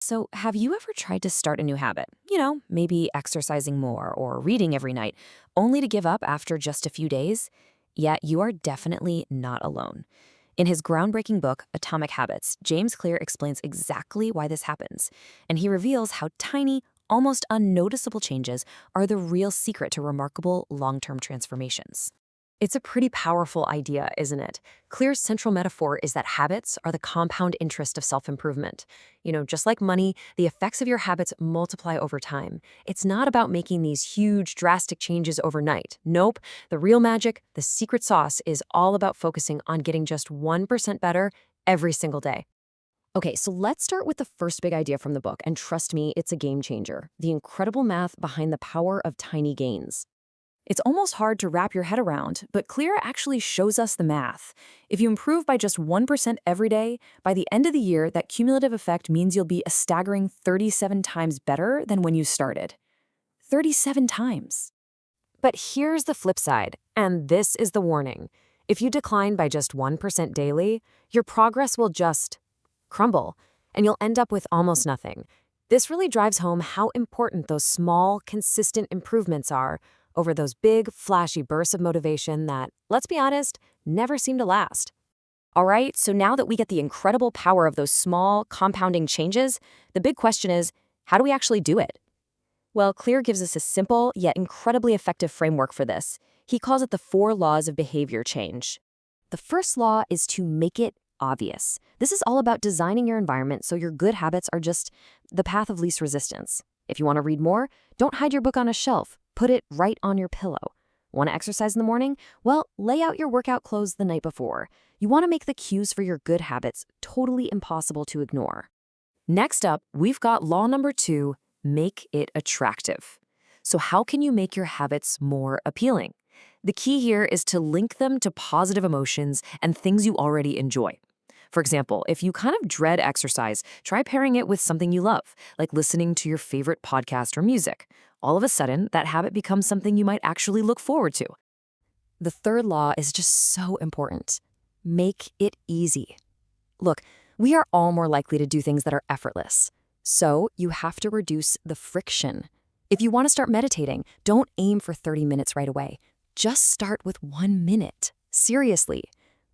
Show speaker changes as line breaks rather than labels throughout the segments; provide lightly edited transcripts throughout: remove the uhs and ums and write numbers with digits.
So, have you ever tried to start a new habit? Maybe exercising more or reading every night, only to give up after just a few days? Yet, you are definitely not alone. In his groundbreaking book, Atomic Habits, James Clear explains exactly why this happens, and he reveals how tiny, almost unnoticeable changes are the real secret to remarkable long-term transformations. It's a pretty powerful idea, isn't it? Clear's central metaphor is that habits are the compound interest of self-improvement. Just like money, the effects of your habits multiply over time. It's not about making these huge, drastic changes overnight. Nope. The real magic, the secret sauce, is all about focusing on getting just 1% better every single day. Okay, so let's start with the first big idea from the book, and trust me, it's a game changer. The incredible math behind the power of tiny gains. It's almost hard to wrap your head around, but Clear actually shows us the math. If you improve by just 1% every day, by the end of the year, that cumulative effect means you'll be a staggering 37 times better than when you started. 37 times. But here's the flip side, and this is the warning. If you decline by just 1% daily, your progress will just crumble, and you'll end up with almost nothing. This really drives home how important those small, consistent improvements are over those big, flashy bursts of motivation that, let's be honest, never seem to last. All right, so now that we get the incredible power of those small, compounding changes, the big question is, how do we actually do it? Well, Clear gives us a simple yet incredibly effective framework for this. He calls it the 4 laws of behavior change. The first law is to make it obvious. This is all about designing your environment so your good habits are just the path of least resistance. If you want to read more, don't hide your book on a shelf. Put it right on your pillow. Want to exercise in the morning? Well, lay out your workout clothes the night before. You want to make the cues for your good habits totally impossible to ignore. Next up, we've got law number 2, make it attractive. So how can you make your habits more appealing? The key here is to link them to positive emotions and things you already enjoy. For example, if you kind of dread exercise, try pairing it with something you love, like listening to your favorite podcast or music. All of a sudden, that habit becomes something you might actually look forward to. The third law is just so important. Make it easy. Look, we are all more likely to do things that are effortless. So you have to reduce the friction. If you want to start meditating, don't aim for 30 minutes right away. Just start with 1 minute. Seriously.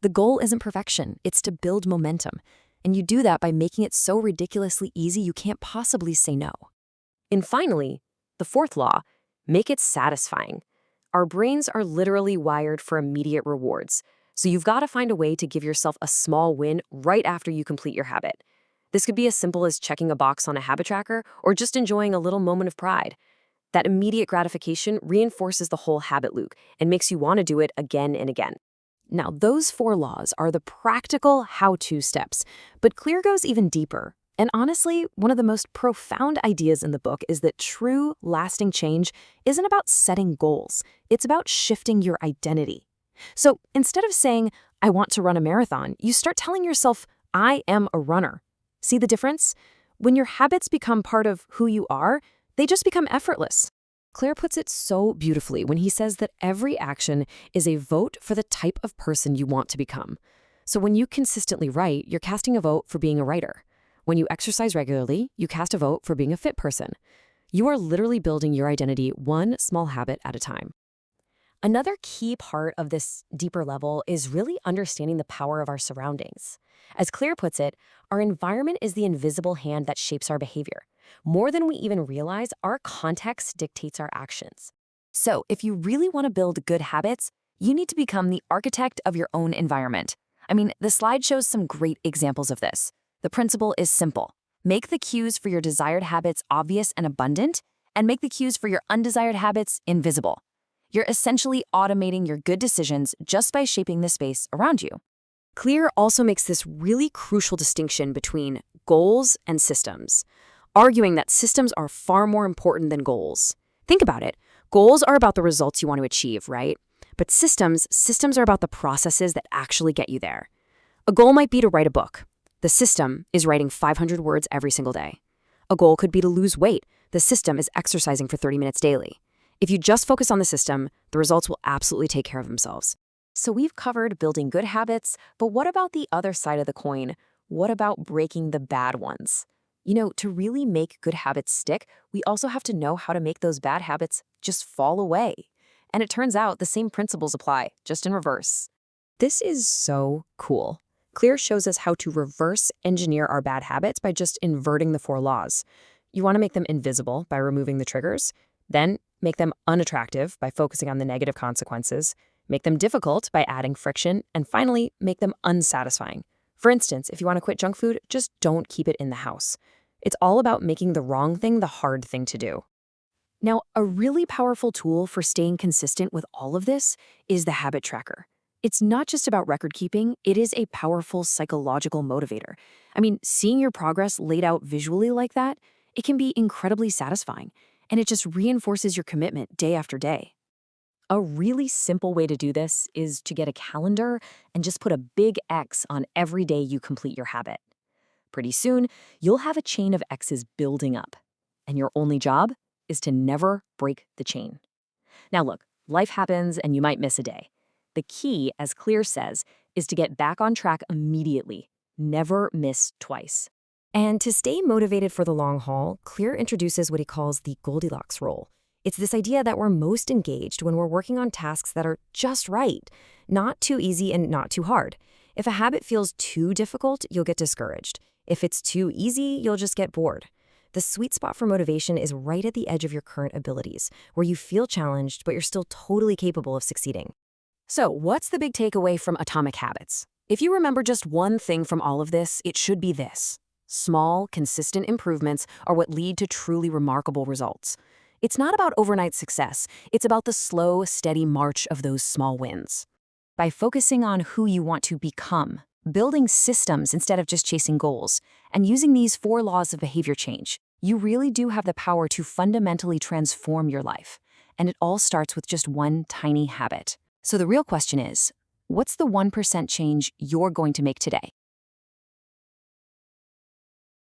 The goal isn't perfection, it's to build momentum. And you do that by making it so ridiculously easy you can't possibly say no. And finally, the fourth law, make it satisfying. Our brains are literally wired for immediate rewards, so you've got to find a way to give yourself a small win right after you complete your habit. This could be as simple as checking a box on a habit tracker or just enjoying a little moment of pride. That immediate gratification reinforces the whole habit loop and makes you want to do it again and again. Now, those 4 laws are the practical how-to steps, but Clear goes even deeper. And honestly, one of the most profound ideas in the book is that true, lasting change isn't about setting goals. It's about shifting your identity. So instead of saying, I want to run a marathon, you start telling yourself, I am a runner. See the difference? When your habits become part of who you are, they just become effortless. Clear puts it so beautifully when he says that every action is a vote for the type of person you want to become. So when you consistently write, you're casting a vote for being a writer. When you exercise regularly, you cast a vote for being a fit person. You are literally building your identity one small habit at a time. Another key part of this deeper level is really understanding the power of our surroundings. As Clear puts it, our environment is the invisible hand that shapes our behavior. More than we even realize, our context dictates our actions. So, if you really want to build good habits, you need to become the architect of your own environment. The slide shows some great examples of this. The principle is simple. Make the cues for your desired habits obvious and abundant, and make the cues for your undesired habits invisible. You're essentially automating your good decisions just by shaping the space around you. Clear also makes this really crucial distinction between goals and systems, arguing that systems are far more important than goals. Think about it. Goals are about the results you want to achieve, right? But systems are about the processes that actually get you there. A goal might be to write a book. The system is writing 500 words every single day. A goal could be to lose weight. The system is exercising for 30 minutes daily. If you just focus on the system, the results will absolutely take care of themselves. So we've covered building good habits, but what about the other side of the coin? What about breaking the bad ones? To really make good habits stick, we also have to know how to make those bad habits just fall away. And it turns out the same principles apply, just in reverse. This is so cool. Clear shows us how to reverse engineer our bad habits by just inverting the 4 laws. You want to make them invisible by removing the triggers, then make them unattractive by focusing on the negative consequences, make them difficult by adding friction, and finally, make them unsatisfying. For instance, if you want to quit junk food, just don't keep it in the house. It's all about making the wrong thing the hard thing to do. Now, a really powerful tool for staying consistent with all of this is the habit tracker. It's not just about record keeping, it is a powerful psychological motivator. I mean, seeing your progress laid out visually like that, it can be incredibly satisfying, and it just reinforces your commitment day after day. A really simple way to do this is to get a calendar and just put a big X on every day you complete your habit. Pretty soon, you'll have a chain of X's building up, and your only job is to never break the chain. Now look, life happens and you might miss a day. The key, as Clear says, is to get back on track immediately. Never miss twice. And to stay motivated for the long haul, Clear introduces what he calls the Goldilocks rule. It's this idea that we're most engaged when we're working on tasks that are just right, not too easy and not too hard. If a habit feels too difficult, you'll get discouraged. If it's too easy, you'll just get bored. The sweet spot for motivation is right at the edge of your current abilities, where you feel challenged, but you're still totally capable of succeeding. So, what's the big takeaway from Atomic Habits? If you remember just one thing from all of this, it should be this. Small, consistent improvements are what lead to truly remarkable results. It's not about overnight success. It's about the slow, steady march of those small wins. By focusing on who you want to become, building systems instead of just chasing goals, and using these 4 laws of behavior change, you really do have the power to fundamentally transform your life. And it all starts with just one tiny habit. So the real question is, what's the 1% change you're going to make today?